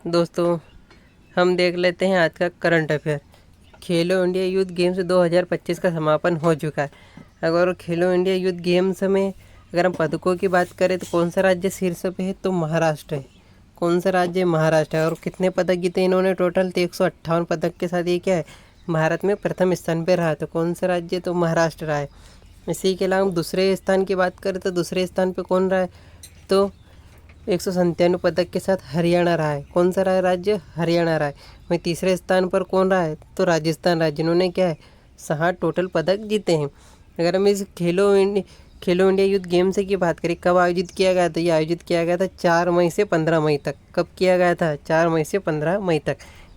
दोस्तों, हम देख लेते हैं आज का करंट अफेयर। खेलो इंडिया यूथ गेम्स 2025 का समापन हो चुका है। अगर खेलो इंडिया यूथ गेम्स में अगर हम पदकों की बात करें तो कौन सा राज्य शीर्ष पे है? तो महाराष्ट्र है। कौन सा राज्य? महाराष्ट्र है। और कितने पदक जीते इन्होंने टोटल? तो 158 पदक के साथ ये क्या है, भारत में प्रथम स्थान पर रहा। तो कौन सा राज्य? तो महाराष्ट्र रहा है। इसी के अलावा हम दूसरे स्थान की बात करें तो दूसरे स्थान पर कौन रहा है? तो 197 पदक के साथ हरियाणा रहा है। कौन सा रहा है राज्य? हरियाणा रहा है। वहीं तीसरे स्थान पर कौन रहा है? तो राजस्थान रहा है, जिन्होंने क्या है 6 टोटल पदक जीते हैं। अगर हम इस खेलो इंडिया यूथ गेम्स की बात करें, कब आयोजित किया गया था? ये आयोजित किया गया था 4 मई से 15 मई तक। कब किया गया था? 4 मई से 15 मई तक,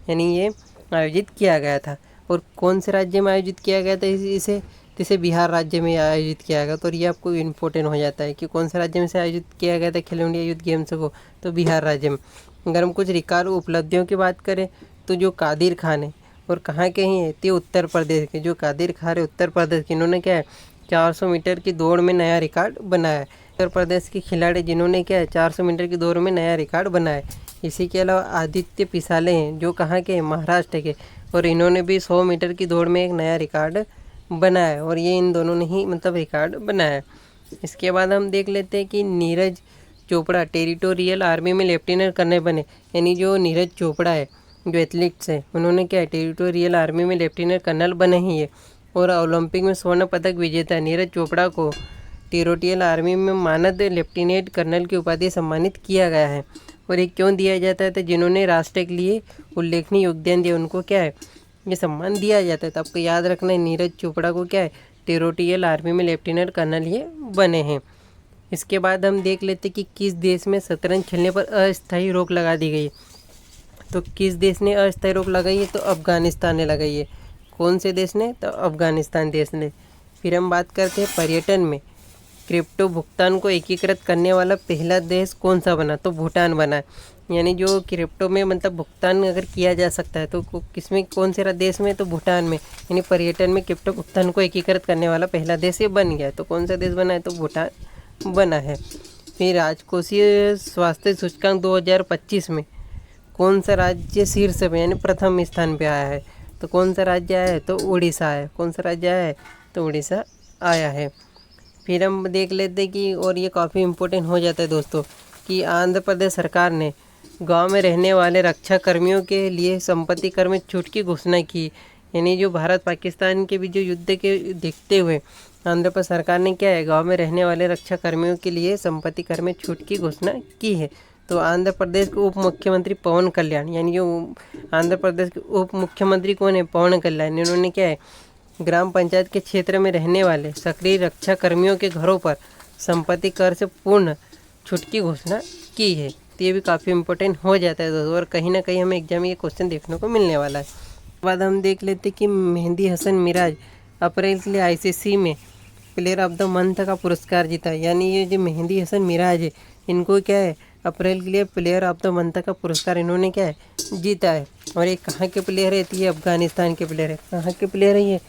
यानी ये आयोजित किया गया था। और कौन से राज्य में आयोजित किया गया था इसे बिहार राज्य में आयोजित किया गया। तो ये आपको इम्पोर्टेंट हो जाता है कि कौन से राज्य में से आयोजित किया गया था खेलो इंडिया यूथ गेम्स को? तो बिहार राज्य में। अगर हम कुछ रिकॉर्ड उपलब्धियों की बात करें तो जो कादिर खान है और कहाँ के ही है? तो उत्तर प्रदेश के। जो कादिर खान है उत्तर प्रदेश के, इन्होंने क्या है 400 मीटर की दौड़ में नया रिकॉर्ड बनाया है। उत्तर प्रदेश के खिलाड़ी जिन्होंने क्या है 400 मीटर की दौड़ में नया रिकॉर्ड बनाया है। इसी के अलावा आदित्य पिसाले हैं, जो कहाँ के? महाराष्ट्र के, और इन्होंने भी 100 मीटर की दौड़ में एक नया रिकॉर्ड बनाया है। और ये इन दोनों ने ही रिकॉर्ड बनाया है। इसके बाद हम देख लेते हैं कि नीरज चोपड़ा टेरिटोरियल आर्मी में लेफ्टिनेंट कर्नल बने। यानी जो नीरज चोपड़ा है, जो एथलीट्स है, उन्होंने क्या है टेरिटोरियल आर्मी में लेफ्टिनेंट कर्नल बने ही है। और ओलंपिक में स्वर्ण पदक विजेता नीरज चोपड़ा को टेरिटोरियल आर्मी में मानद लेफ्टिनेंट कर्नल की उपाधि सम्मानित किया गया है। और ये क्यों दिया जाता है? तो जिन्होंने राष्ट्र के लिए उल्लेखनीय योगदान दिया उनको क्या है ये सम्मान दिया जाता है। तो आपको याद रखना है नीरज चोपड़ा को क्या है टेरिटोरियल आर्मी में लेफ्टिनेंट कर्नल ये बने हैं। इसके बाद हम देख लेते कि किस देश में शतरंज खेलने पर अस्थायी रोक लगा दी गई। तो किस देश ने अस्थायी रोक लगाई है? तो अफगानिस्तान ने लगाई है। कौन से देश ने? तो अफगानिस्तान देश ने। फिर हम बात करते हैं पर्यटन में क्रिप्टो भुगतान को एकीकृत करने वाला पहला देश कौन सा बना? तो भूटान बना है। यानी जो क्रिप्टो में भुगतान अगर किया जा सकता है तो किसमें, कौन से देश में? तो भूटान में। यानी पर्यटन में क्रिप्टो भुगतान को एकीकृत करने वाला पहला देश ये बन गया है। तो कौन सा देश बना है? तो भूटान बना है। फिर राजकोषीय स्वास्थ्य सूचकांक 2025 में कौन सा राज्य शीर्ष पे यानी प्रथम स्थान पे आया है? तो कौन सा राज्य आया है? तो उड़ीसा है। कौन सा राज्य आया है? तो उड़ीसा आया है। फिर हम देख लेते कि, और ये काफ़ी इम्पोर्टेंट हो जाता है दोस्तों, कि आंध्र प्रदेश सरकार ने गांव में रहने वाले रक्षा कर्मियों के लिए संपत्ति कर में छूट की घोषणा की। यानी जो भारत पाकिस्तान के बीच जो युद्ध के देखते हुए आंध्र प्रदेश सरकार ने क्या है गांव में रहने वाले रक्षा कर्मियों के लिए संपत्ति कर में छूट की घोषणा की है। तो आंध्र प्रदेश के उप मुख्यमंत्री पवन कल्याण, यानी जो आंध्र प्रदेश के उप मुख्यमंत्री कौन है? पवन कल्याण। इन्होंने क्या है ग्राम पंचायत के क्षेत्र में रहने वाले सक्रिय रक्षा कर्मियों के घरों पर संपत्ति कर से पूर्ण छूट की घोषणा की है। तो ये भी काफ़ी इंपॉर्टेंट हो जाता है दोस्तों, और कहीं ना कहीं हमें एग्जाम में ये क्वेश्चन देखने को मिलने वाला है। उसके बाद हम देख लेते कि मेहंदी हसन मिराज अप्रैल के लिए आईसीसी में प्लेयर ऑफ द मंथ का पुरस्कार जीता। यानी ये जो मेहंदी हसन मिराज है, इनको क्या है अप्रैल के लिए प्लेयर ऑफ द मंथ का पुरस्कार इन्होंने क्या है जीता है। और ये कहाँ के प्लेयर है? तो ये अफगानिस्तान के प्लेयर है। कहाँ के प्लेयर है ये?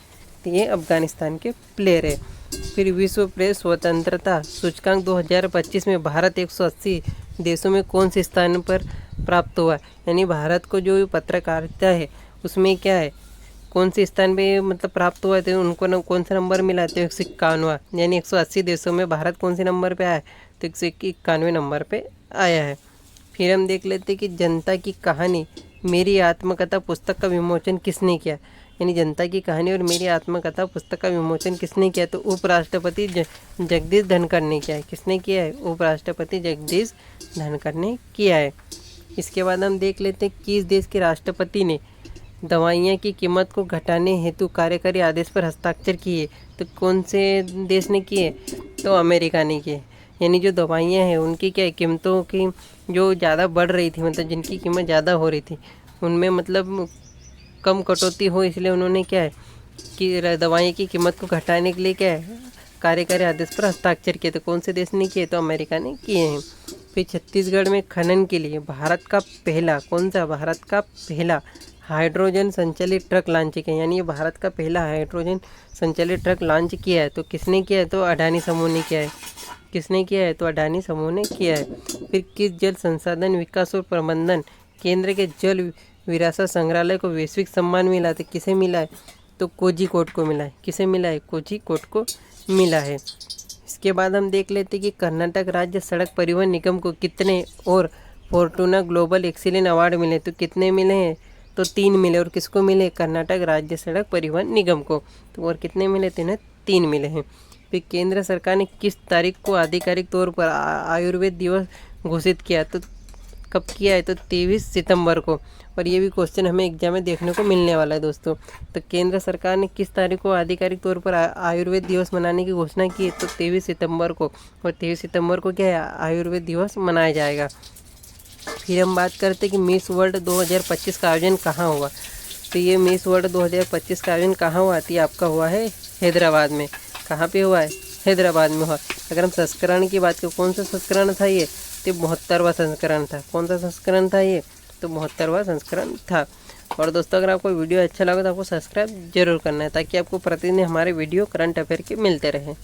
तो ये अफगानिस्तान के प्लेयर है। फिर विश्व प्रेस स्वतंत्रता सूचकांक 2025 में भारत 180 देशों में कौन से स्थान पर प्राप्त हुआ? यानी भारत को जो पत्रकारिता है उसमें क्या है कौन से स्थान पे प्राप्त हुआ थे उनको कौन सा नंबर मिला? तो 151वां। यानी 180 देशों में भारत कौन से नंबर पे आया? तो 191 नंबर पे आया है। फिर हम देख लेते कि जनता की कहानी मेरी आत्मकथा पुस्तक का विमोचन किसने किया? यानी जनता की कहानी और मेरी आत्मकथा पुस्तक का विमोचन किसने किया? तो उपराष्ट्रपति जगदीश धनखड़ ने किया है। किसने किया है? उपराष्ट्रपति जगदीश धनखड़ ने किया है। इसके बाद हम देख लेते हैं किस देश के राष्ट्रपति ने दवाइयाँ की कीमत को घटाने हेतु कार्यकारी आदेश पर हस्ताक्षर किए? तो कौन से देश ने किए? तो अमेरिका ने किए। यानी जो दवाइयाँ हैं उनकी क्या कीमतों की जो ज़्यादा बढ़ रही थी, जिनकी कीमत ज़्यादा हो रही थी, उनमें कम कटौती हो, इसलिए उन्होंने क्या है कि दवाई की कीमत को घटाने के लिए क्या है कार्यकारी आदेश पर हस्ताक्षर किए। तो कौन से देश ने किए? तो अमेरिका ने किए हैं। फिर छत्तीसगढ़ में खनन के लिए भारत का पहला कौन सा? भारत का पहला हाइड्रोजन संचालित ट्रक लॉन्च किया। यानी ये भारत का पहला हाइड्रोजन संचालित ट्रक लॉन्च किया है। तो किसने किया है? तो अडानी समूह ने किया है। किसने किया है? तो अडानी समूह ने किया है। फिर किस जल संसाधन विकास और प्रबंधन केंद्र के जल विरासत संग्रहालय को वैश्विक सम्मान मिला। तो किसे मिला है? तो कोझिकोड को मिला है। किसे मिला है? कोझिकोड को मिला है। इसके बाद हम देख लेते हैं कि कर्नाटक राज्य सड़क परिवहन निगम को कितने और फोर्टूना ग्लोबल एक्सीलेंस अवार्ड मिले। तो कितने मिले हैं? तो 3 मिले। और किसको मिले? कर्नाटक राज्य सड़क परिवहन निगम को। तो और कितने मिले? तो इन्हें 3 मिले हैं। फिर केंद्र सरकार ने किस तारीख को आधिकारिक तौर पर आयुर्वेद दिवस घोषित किया? तो कब किया है? तो 23 सितंबर को। और ये भी क्वेश्चन हमें एग्जाम में देखने को मिलने वाला है दोस्तों। तो केंद्र सरकार ने किस तारीख को आधिकारिक तौर पर आयुर्वेद दिवस मनाने की घोषणा की है? तो 23 सितंबर को। और 23 सितंबर को क्या है? आयुर्वेद दिवस मनाया जाएगा। फिर हम बात करते हैं कि मिस वर्ल्ड 2025 का आयोजन कहाँ हुआ। तो ये मिस वर्ल्ड 2025 का आयोजन कहाँ हुआ? तो ये आपका हुआ है हैदराबाद में। कहाँ पे हुआ है? हैदराबाद में हुआ। अगर हम संस्करण की बात करें, कौन सा संस्करण था ये? तो 72वां संस्करण था। कौन सा संस्करण था ये? तो 72वां संस्करण था। और दोस्तों, अगर आपको वीडियो अच्छा लगा तो आपको सब्सक्राइब जरूर करना है, ताकि आपको प्रतिदिन हमारे वीडियो करंट अफेयर के मिलते रहें।